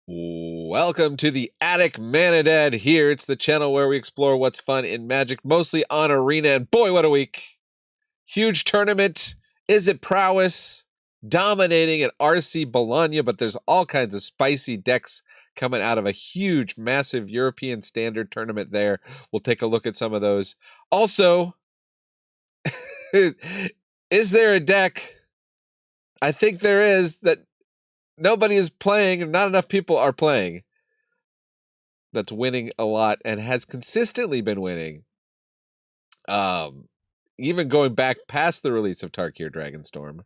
Welcome to the Attic Manadad here. It's the channel where we explore what's fun in Magic, mostly on Arena, and boy, what a week. Huge tournament. Izzet Prowess dominating at RC Bologna, but there's all kinds of spicy decks coming out of a huge, massive European Standard tournament there. We'll take a look at some of those. Also, is there a deck? I think there is that nobody is playing, and not enough people are playing, that's winning a lot and has consistently been winning. Even going back past the release of Tarkir Dragonstorm.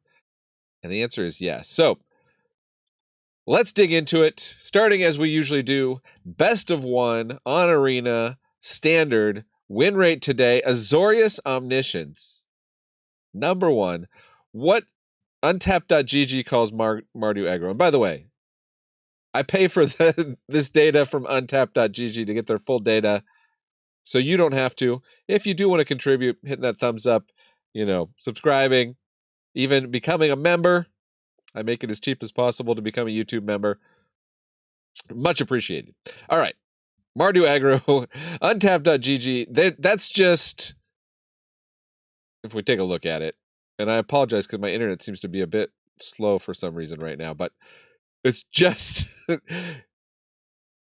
And the answer is yes. So let's dig into it. Starting as we usually do, best of one on Arena, Standard, win rate today, Azorius Omniscience. Number one. What Untapped.gg calls Mardu aggro. And by the way, I pay for this data from Untapped.gg to get their full data, so you don't have to. If you do want to contribute, hitting that thumbs up, subscribing, even becoming a member. I make it as cheap as possible to become a YouTube member. Much appreciated. All right. Mardu aggro, Untapped.gg. That's just, if we take a look at it, and I apologize because my internet seems to be a bit slow for some reason right now, but it's just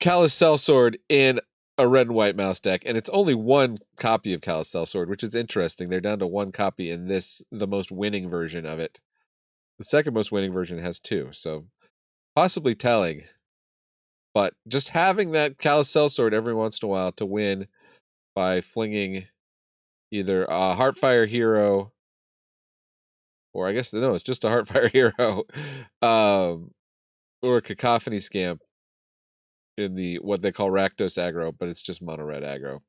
Callous Sellsword in a red and white mouse deck, and it's only one copy of Callous Sellsword, which is interesting. They're down to one copy in this, the most winning version of it. The second most winning version has two, so possibly telling. But just having that Callous Sellsword every once in a while to win by flinging either a Heartfire Hero, or I guess, no, it's just a Heartfire Hero, or a Cacophony Scamp in the what they call Rakdos aggro, but it's just mono red aggro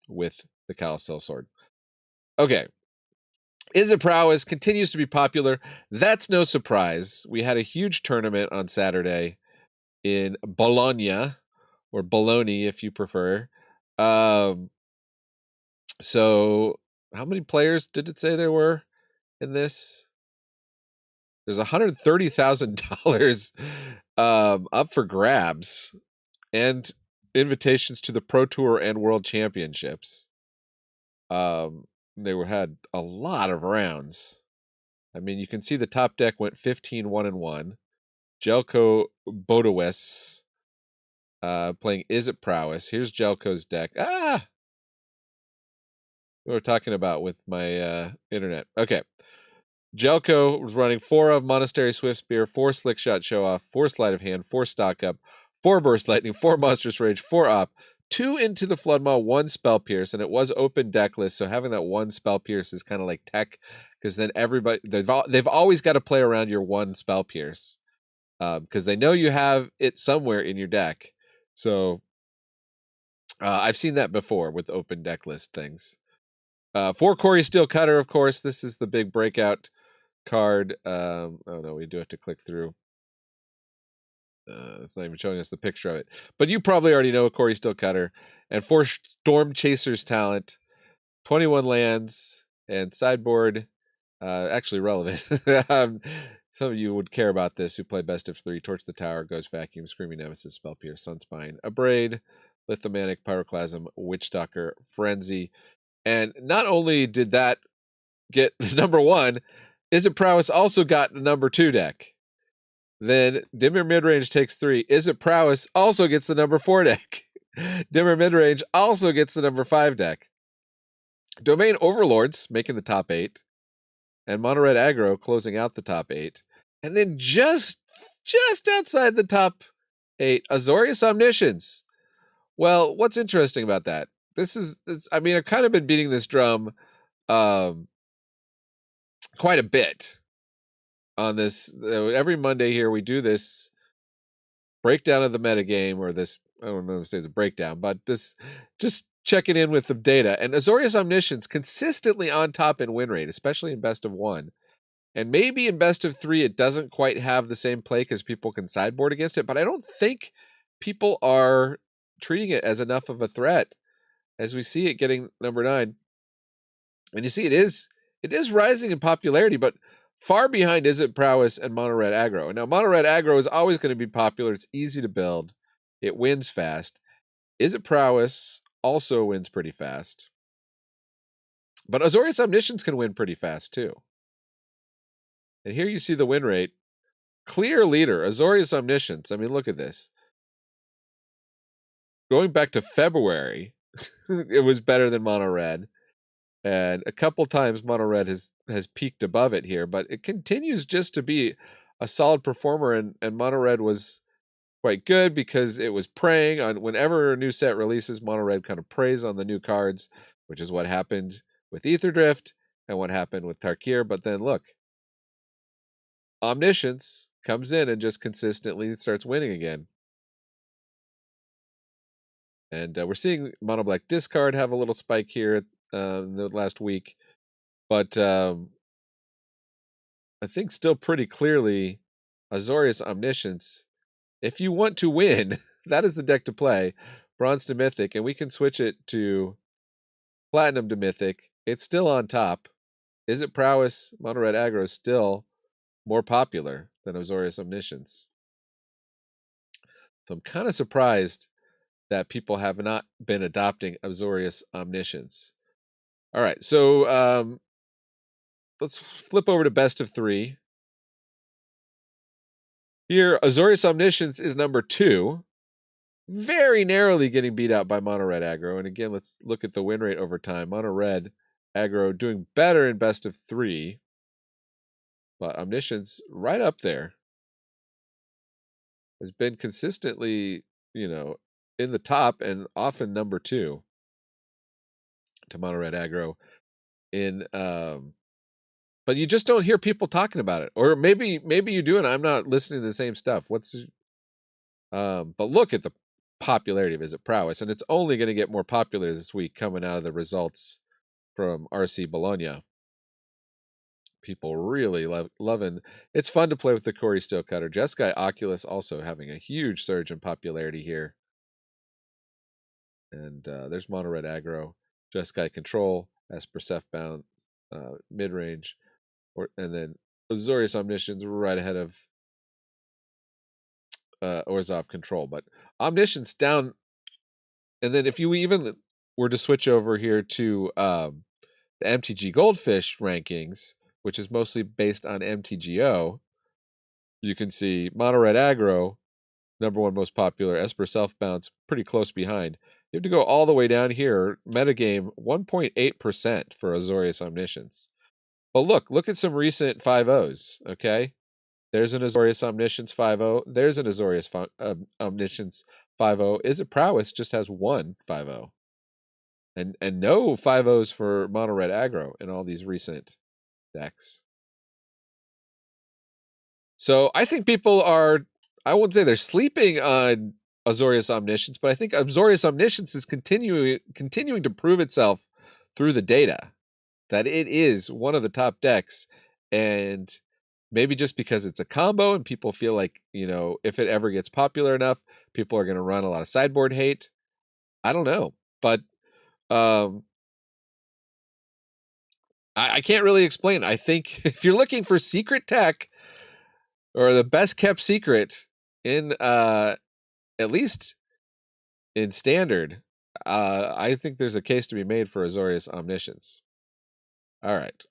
with the Callous Sellsword. Okay. Izzet Prowess continues to be popular. That's no surprise. We had a huge tournament on Saturday in Bologna, or Bologna if you prefer. So how many players did it say there were in this? There's $130,000 up for grabs, and invitations to the Pro Tour and World Championships. They had a lot of rounds. I mean, you can see the top deck went 15-1-1. Jelko Bodawes playing Izzet Prowess. Here's Jelko's deck. What we're talking about with my internet. Okay. Jelko was running 4 of Monastery Swiftspear, 4 Slickshot Show Off, 4 Sleight of Hand, 4 Stock Up, 4 Burst Lightning, 4 Monstrous Rage, 4 Op, 2 Into the Floodmaw, 1 Spell Pierce, and it was open deck list, so having that 1 Spell Pierce is kind of like tech, because then everybody, they've always got to play around your 1 Spell Pierce, because they know you have it somewhere in your deck. So I've seen that before with open deck list things. 4 Corey Steel Cutter, of course. This is the big breakout card. Oh no, we do have to click through. It's not even showing us the picture of it, but you probably already know a Corey Steel Cutter. And 4 Storm Chasers Talent, 21 lands, and sideboard. Actually relevant. Some of you would care about this who play best of 3. Torch the Tower, Ghost Vacuum, Screaming Nemesis, Spell Pierce, Sunspine, Abrade, Lithomanic, Pyroclasm, Witchstalker, Frenzy. And not only did that get the number 1, Izzet Prowess also got the number 2 deck. Then Dimmer Midrange takes 3. Izzet Prowess also gets the number 4 deck. Dimmer Midrange also gets the number 5 deck. Domain Overlords making the top 8. And Mono Red Aggro closing out the top 8. And then just outside the top 8, Azorius Omniscience. Well, what's interesting about that? I mean, I've kind of been beating this drum quite a bit on this. Every Monday here, we do this breakdown of the metagame, or this, I don't know if it's a breakdown, but this just checking in with the data. And Azorius Omniscience consistently on top in win rate, especially in best of 1. And maybe in best of 3, it doesn't quite have the same play because people can sideboard against it, but I don't think people are treating it as enough of a threat, as we see it getting number 9. And you see it is rising in popularity, but far behind Izzet Prowess and Mono Red Aggro. Now, Mono Red Aggro is always going to be popular. It's easy to build. It wins fast. Izzet Prowess also wins pretty fast. But Azorius Omniscience can win pretty fast, too. And here you see the win rate. Clear leader, Azorius Omniscience. I mean, look at this. Going back to February, it was better than Mono Red. And a couple times Mono Red has peaked above it here, but it continues just to be a solid performer. And Mono Red was quite good because it was preying on whenever a new set releases, Mono Red kind of preys on the new cards, which is what happened with Ether Drift and what happened with Tarkir. But then look, Omniscience comes in and just consistently starts winning again. And we're seeing Mono Black Discard have a little spike here in the last week. But I think still pretty clearly Azorius Omniscience. If you want to win, that is the deck to play. Bronze to Mythic, and we can switch it to Platinum to Mythic. It's still on top. Izzet Prowess, Mono Red Aggro is still more popular than Azorius Omniscience. So I'm kind of surprised that people have not been adopting Azorius Omniscience. All right, so let's flip over to best of 3. Here, Azorius Omniscience is number 2, very narrowly getting beat out by Mono Red Aggro. And again, let's look at the win rate over time. Mono Red Aggro doing better in best of 3, but Omniscience right up there has been consistently, in the top and often number 2 to Mono Red Aggro. But you just don't hear people talking about it, or maybe you do, and I'm not listening to the same stuff. But look at the popularity of Izzet Prowess, and it's only going to get more popular this week coming out of the results from RC Bologna. People really loving. It's fun to play with the Corey Steelcutter. Jeskai Oculus also having a huge surge in popularity here. And there's Mono Red Aggro, Jeskai Control, Esper Bound, mid range, and then Azorius Omniscience right ahead of Orzhov Control. But Omniscience down. And then if you even were to switch over here to the MTG Goldfish rankings, which is mostly based on MTGO, you can see Mono Red Aggro, number 1 most popular, Esper Selfbound's pretty close behind. You have to go all the way down here. Metagame 1.8% for Azorius Omniscience. But look at some recent 5-0s, okay? There's an Azorius Omniscience 5-0. There's an Azorius Omniscience 5-0. Izzet Prowess just has 1 5-0. And no 5-0s for Mono Red Aggro in all these recent decks. So I think people are, I wouldn't say they're sleeping on Azorius Omniscience, but I think Azorius Omniscience is continuing to prove itself through the data that it is one of the top decks. And maybe just because it's a combo and people feel like, if it ever gets popular enough, people are going to run a lot of sideboard hate. I don't know. But I can't really explain. I think if you're looking for secret tech or the best kept secret in at least in Standard, I think there's a case to be made for Azorius Omniscience. All right.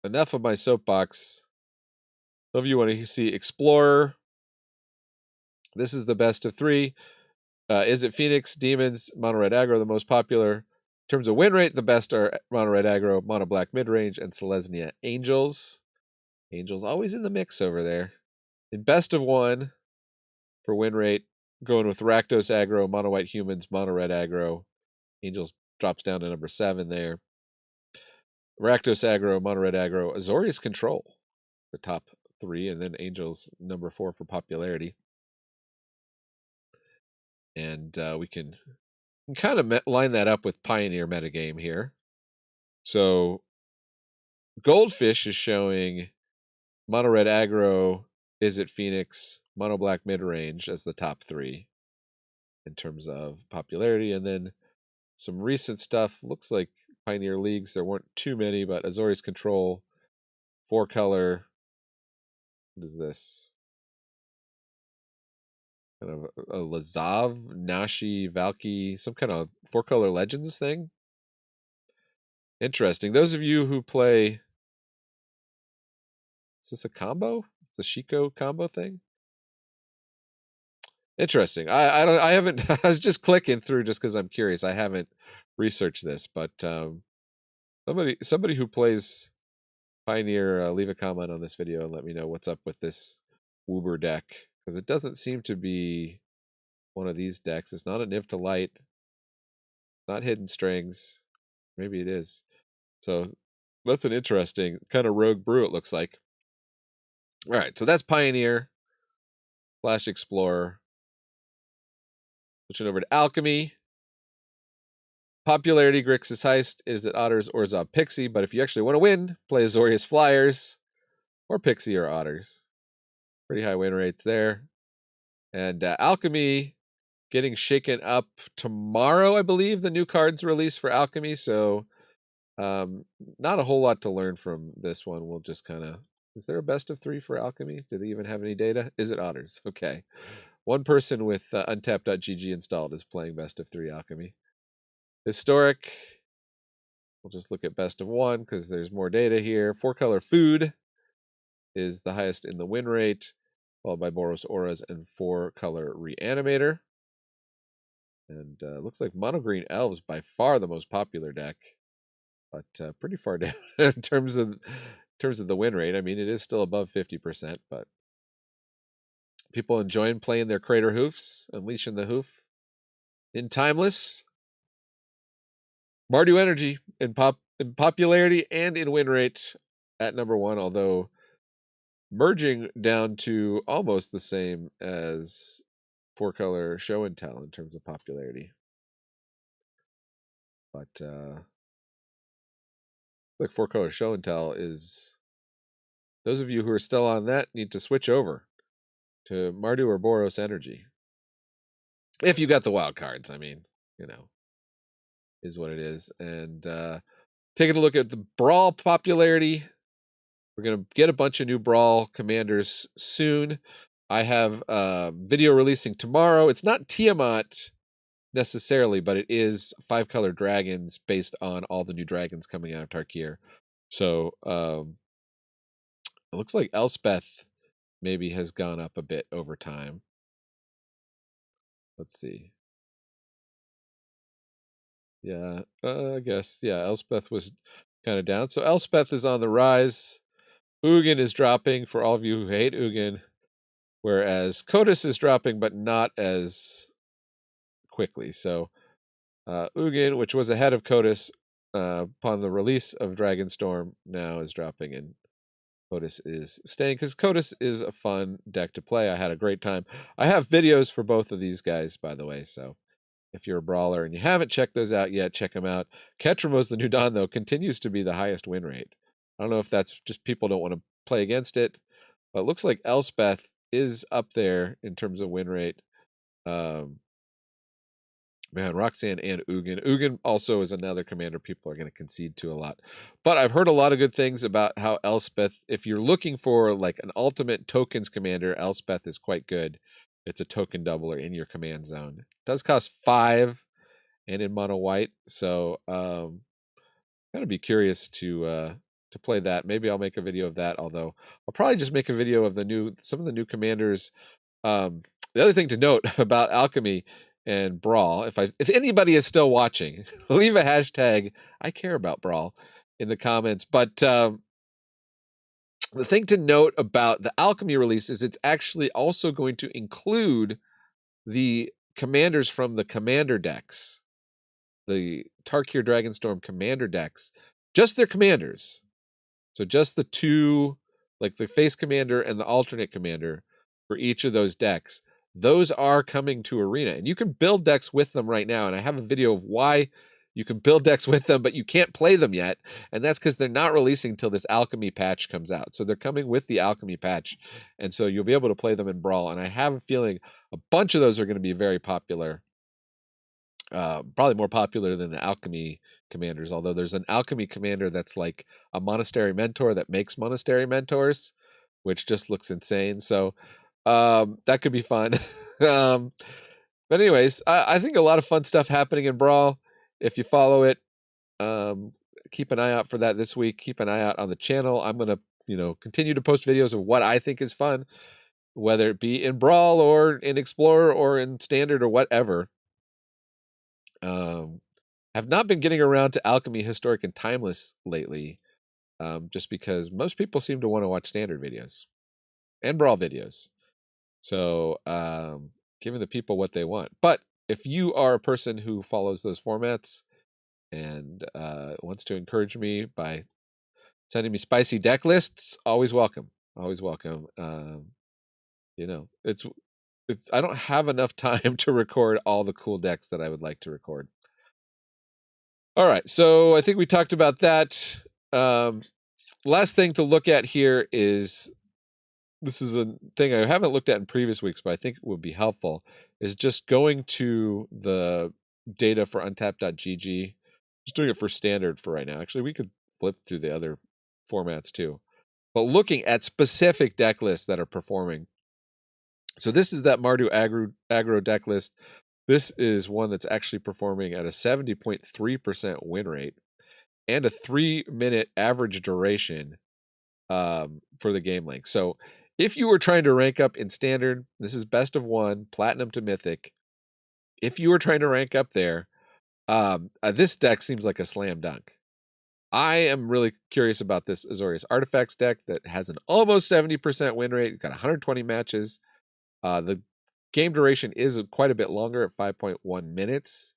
Enough of my soapbox. Some of you want to see Explorer. This is the best of 3. Izzet Phoenix, Demons, Mono Red Aggro, the most popular. In terms of win rate, the best are Mono Red Aggro, Mono Black Midrange, and Selesnya Angels. Angels always in the mix over there. In best of 1 for win rate, going with Rakdos Aggro, Mono White Humans, Mono Red Aggro. Angels drops down to number 7 there. Rakdos Aggro, Mono Red Aggro, Azorius Control, the top 3, and then Angels number 4 for popularity. And we can kind of line that up with Pioneer metagame here. So Goldfish is showing Mono Red Aggro, Izzet Phoenix, Mono Black Midrange as the top 3 in terms of popularity. And then some recent stuff. Looks like Pioneer Leagues, there weren't too many, but Azorius Control, 4-color, What is this? Kind of a Lazav, Nashi, Valky, some kind of 4-color Legends thing. Interesting. Those of you who play, is this a combo? It's a Shiko combo thing. Interesting. I haven't. I was just clicking through just because I'm curious. I haven't researched this, but somebody who plays Pioneer, leave a comment on this video and let me know what's up with this Woober deck, because it doesn't seem to be one of these decks. It's not a Niv to Light, not Hidden Strings. Maybe it is. So that's an interesting kind of rogue brew, it looks like. All right, so that's Pioneer, Flash Explorer. Switching over to Alchemy. Popularity, Grixis Heist, Izzet Otters, or Zob Pixie. But if you actually want to win, play Azorius Flyers or Pixie or Otters. Pretty high win rates there. And Alchemy getting shaken up tomorrow, I believe. The new cards release for Alchemy. So not a whole lot to learn from this one. We'll just kind of... Is there a best of 3 for Alchemy? Do they even have any data? Izzet Otters. Okay. One person with untapped.gg installed is playing best of 3 Alchemy. Historic. We'll just look at best of 1 because there's more data here. 4-color Food is the highest in the win rate, followed by Boros Auras and 4-color Reanimator. And looks like Mono Green Elves by far the most popular deck, but pretty far down in terms of the win rate. I mean, it is still above 50%, but people enjoying playing their Crater Hoofs, unleashing the hoof in Timeless. Mardu Energy in popularity and in win rate at number 1, although merging down to almost the same as 4-color Show and Tell in terms of popularity. But like 4-color Show and Tell is, those of you who are still on that need to switch over to Mardu or Boros Energy. If you got the wild cards, I mean, you know, is what it is. And taking a look at the Brawl popularity, we're going to get a bunch of new Brawl commanders soon. I have a video releasing tomorrow. It's not Tiamat necessarily, but it is 5-color dragons based on all the new dragons coming out of Tarkir. So it looks like Elspeth maybe has gone up a bit over time. Let's see. Yeah, I guess. Yeah, Elspeth was kind of down. So Elspeth is on the rise. Ugin is dropping for all of you who hate Ugin, whereas Kotis is dropping, but not as quickly. So Ugin, which was ahead of Kotis upon the release of Dragonstorm, now is dropping, and Kotis is staying because Kotis is a fun deck to play. I had a great time. I have videos for both of these guys, by the way, so if you're a brawler and you haven't checked those out yet, check them out. Ketramos the New Dawn, though, continues to be the highest win rate. I don't know if that's just people don't want to play against it, but it looks like Elspeth is up there in terms of win rate. Man, Roxanne and Ugin. Ugin also is another commander people are going to concede to a lot. But I've heard a lot of good things about how Elspeth, if you're looking for like an ultimate tokens commander, Elspeth is quite good. It's a token doubler in your command zone. It does cost 5 and in mono white. So I'm going to be curious to play that. Maybe I'll make a video of that, although I'll probably just make a video of some of the new commanders. The other thing to note about Alchemy and Brawl, if anybody is still watching, leave a hashtag I care about Brawl in the comments. But the thing to note about the Alchemy release is it's actually also going to include the commanders from the commander decks, the Tarkir Dragonstorm commander decks, just their commanders. So just the 2, like the face commander and the alternate commander for each of those decks. Those are coming to Arena, and you can build decks with them right now. And I have a video of why you can build decks with them, but you can't play them yet. And that's because they're not releasing until this Alchemy patch comes out. So they're coming with the Alchemy patch. And so you'll be able to play them in Brawl. And I have a feeling a bunch of those are going to be very popular. Probably more popular than the Alchemy commanders, although there's an Alchemy commander that's like a Monastery Mentor that makes Monastery Mentors. which just looks insane. So that could be fun. But anyways, I think a lot of fun stuff happening in Brawl. If you follow it, keep an eye out for that this week. Keep an eye out on the channel. I'm gonna, continue to post videos of what I think is fun, whether it be in Brawl or in Explorer or in Standard or whatever. Have not been getting around to Alchemy, Historic, and Timeless lately, just because most people seem to want to watch Standard videos and Brawl videos. So giving the people what they want. But if you are a person who follows those formats and wants to encourage me by sending me spicy deck lists, always welcome. Always welcome. It's I don't have enough time to record all the cool decks that I would like to record. All right, so I think we talked about that. Last thing to look at here is, this is a thing I haven't looked at in previous weeks, but I think it would be helpful, is just going to the data for untapped.gg. Just doing it for Standard for right now. Actually, we could flip through the other formats too. But looking at specific deck lists that are performing. So this is that Mardu aggro deck list. This is one that's actually performing at a 70.3% win rate and a 3-minute average duration for the game length. So if you were trying to rank up in Standard, this is best of 1, Platinum to Mythic. If you were trying to rank up there, this deck seems like a slam dunk. I am really curious about this Azorius Artifacts deck that has an almost 70% win rate. It's got 120 matches. The game duration is quite a bit longer at 5.1 minutes.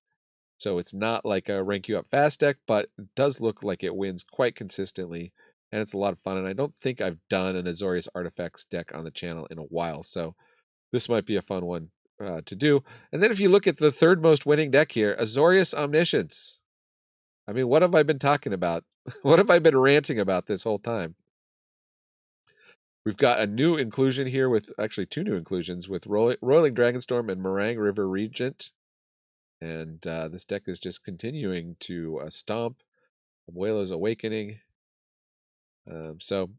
So it's not like a rank you up fast deck, but it does look like it wins quite consistently. And it's a lot of fun. And I don't think I've done an Azorius Artifacts deck on the channel in a while. So this might be a fun one to do. And then if you look at the third most winning deck here, Azorius Omniscience. I mean, what have I been talking about? What have I been ranting about this whole time? We've got a new inclusion here with, actually 2 new inclusions with Roiling Dragonstorm and Meringue River Regent. And this deck is just continuing to stomp. Abuelo's Awakening. So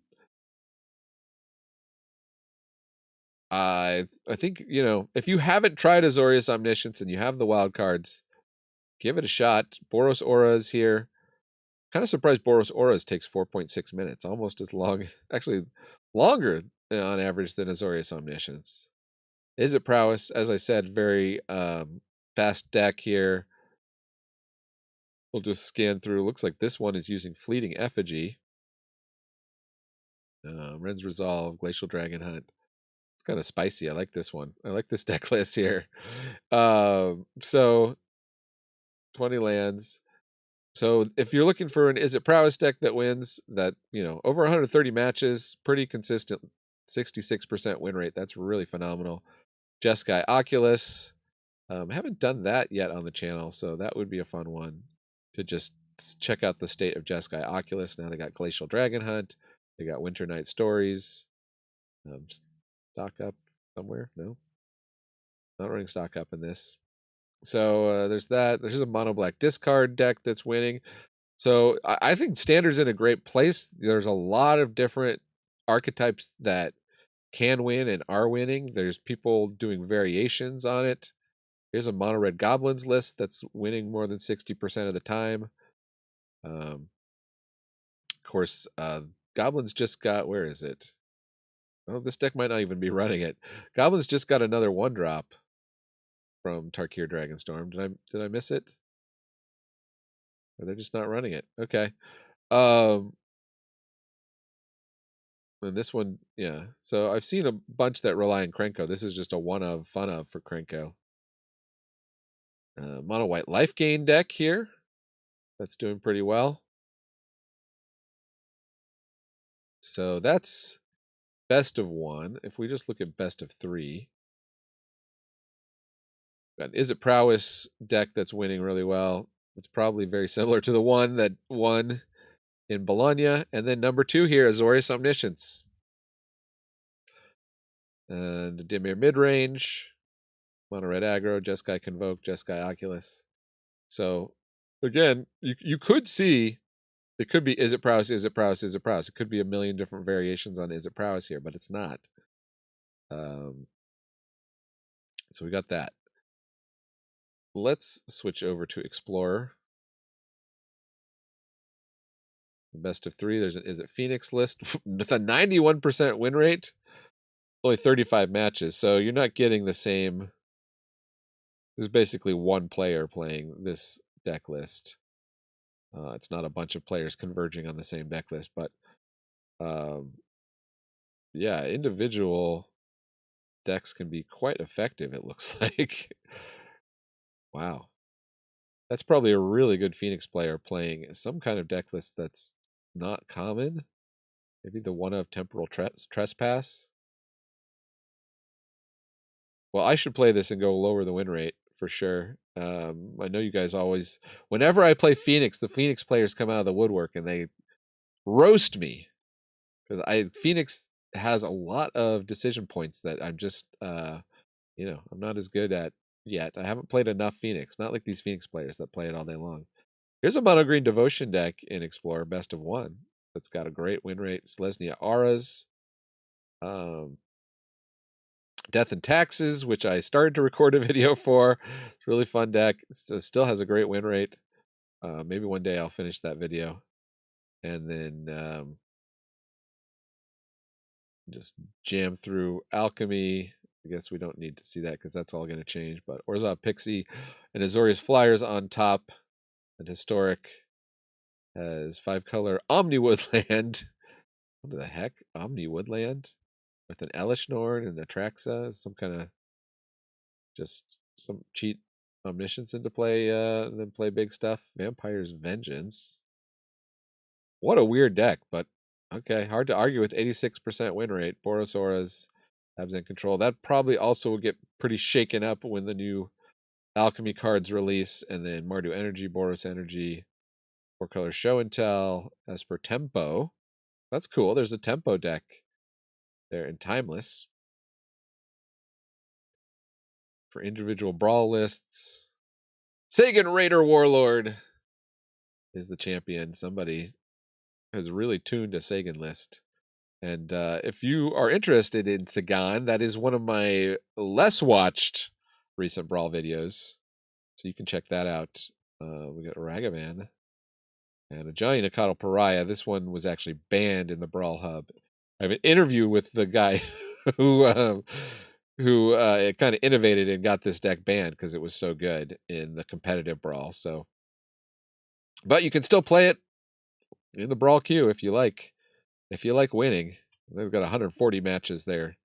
I think, if you haven't tried Azorius Omniscience and you have the wild cards, give it a shot. Boros Auras here. Kind of surprised Boros Auras takes 4.6 minutes, almost as long, actually longer on average than Azorius Omniscience. Izzet Prowess, as I said, very fast deck here. We'll just scan through. Looks like this one is using Fleeting Effigy. Ren's Resolve, Glacial Dragon Hunt. It's kind of spicy. I like this one. I like this deck list here. So 20 lands. So if you're looking for an Izzet Prowess deck that wins, that, over 130 matches, pretty consistent, 66% win rate. That's really phenomenal. Jeskai Oculus. Haven't done that yet on the channel, so that would be a fun one to just check out the state of Jeskai Oculus. Now they got Glacial Dragon Hunt. They got Winter Night Stories. Stock up somewhere? No. Not running stock up in this. So there's that. There's a mono black discard deck that's winning. So I think Standard's in a great place. There's a lot of different archetypes that can win and are winning. There's people doing variations on it. Here's a mono red goblins list that's winning more than 60% of the time. Of course, goblins just got, where is it? Oh, this deck might not even be running it. Goblins just got another 1-drop from Tarkir Dragonstorm. Did I miss it? Or they're just not running it. Okay. And this one, yeah. So I've seen a bunch that rely on Krenko. This is just a fun of for Krenko. Mono white life gain deck here. That's doing pretty well. So that's best of 1. If we just look at best of 3. Got Izzet Prowess deck that's winning really well. It's probably very similar to the one that won in Bologna. And then number 2 here, Azorius Omniscience. And Dimir Midrange, Mono Red Aggro, Jeskai Convoke, Jeskai Oculus. So, again, you could see It could be Izzet Prowess, Izzet Prowess, Izzet Prowess. It could be a million different variations on Izzet Prowess here, but it's not. So we got that. Let's switch over to Explorer. Best of 3. There's an Izzet Phoenix list. It's a 91% win rate. Only 35 matches, so you're not getting the same. There's basically one player playing this deck list. It's not a bunch of players converging on the same deck list, but yeah, individual decks can be quite effective, it looks like. Wow. That's probably a really good Phoenix player playing some kind of deck list that's not common. Maybe the one of Temporal Trespass. Well, I should play this and go lower the win rate for sure. I know you guys always, whenever I play Phoenix, the Phoenix players come out of the woodwork and they roast me because Phoenix has a lot of decision points that I'm just, I'm not as good at yet. I haven't played enough Phoenix, not like these Phoenix players that play it all day long. Here's a mono green Devotion deck in Explorer, best of 1. That's got a great win rate. Selesnya Auras. Death and Taxes, which I started to record a video for. It's a really fun deck. It still has a great win rate. Maybe one day I'll finish that video. And then just jam through Alchemy. I guess we don't need to see that because that's all going to change. But Orzhov Pixie and Azorius Flyers on top. And Historic has 5-color Omni Woodland. What the heck? Omni Woodland? With an Elishnorn and Atraxa. Some kind of just some cheat Omniscience into play, and then play big stuff. Vampire's Vengeance. What a weird deck, but okay. Hard to argue with 86% win rate. Boros Auras, Absent Control. That probably also will get pretty shaken up when the new Alchemy cards release. And then Mardu Energy, Boros Energy, 4-color Show and Tell, Esper Tempo. That's cool. There's a Tempo deck there in Timeless. For individual Brawl lists, Sagan Raider Warlord is the champion. Somebody has really tuned a Sagan list. And if you are interested in Sagan, that is one of my less watched recent Brawl videos. So you can check that out. We got Ragavan and a Johnny Nakatl Pariah. This one was actually banned in the Brawl Hub. I have an interview with the guy who kind of innovated and got this deck banned because it was so good in the competitive Brawl. So, but you can still play it in the Brawl queue if you like. If you like winning, they've got 140 matches there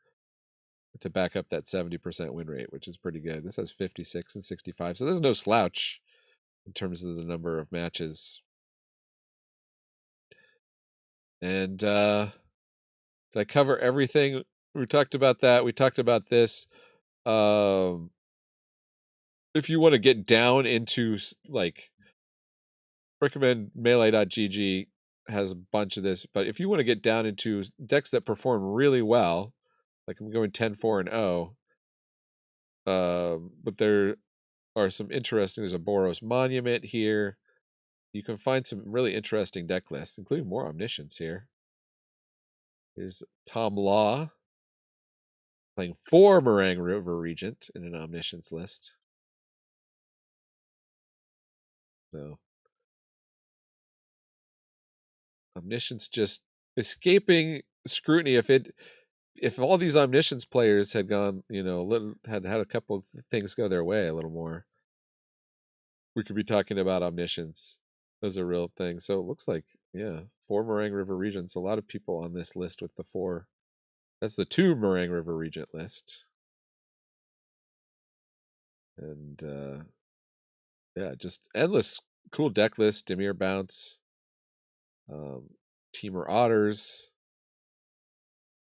to back up that 70% win rate, which is pretty good. This has 56 and 65, so there's no slouch in terms of the number of matches. And did I cover everything? We talked about that. We talked about this. If you want to get down into, like, recommend melee.gg has a bunch of this, but if you want to get down into decks that perform really well, like I'm going 10-4 and 0, but there are some interesting. There's a Boros Monument here. You can find some really interesting deck lists, including more Omniscience here. Here's Tom Law playing 4 Meringue River Regent in an Omniscience list. So Omniscience just escaping scrutiny. If all these Omniscience players had gone, had a couple of things go their way a little more, we could be talking about Omniscience as a real thing. So it looks like, 4 Meringue River Regents. A lot of people on this list with the 4. That's the 2 Meringue River Regent list. And just endless cool deck list. Dimir Bounce, Teamer Otters.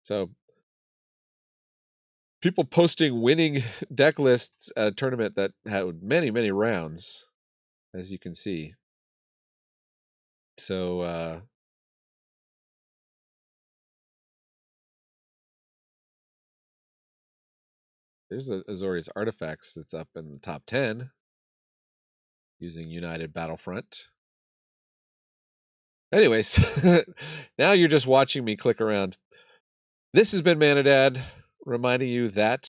So people posting winning deck lists at a tournament that had many, many rounds, as you can see. So there's Azorius Artifacts that's up in the top 10 using United Battlefront. Anyways, now you're just watching me click around. This has been Manadad, reminding you that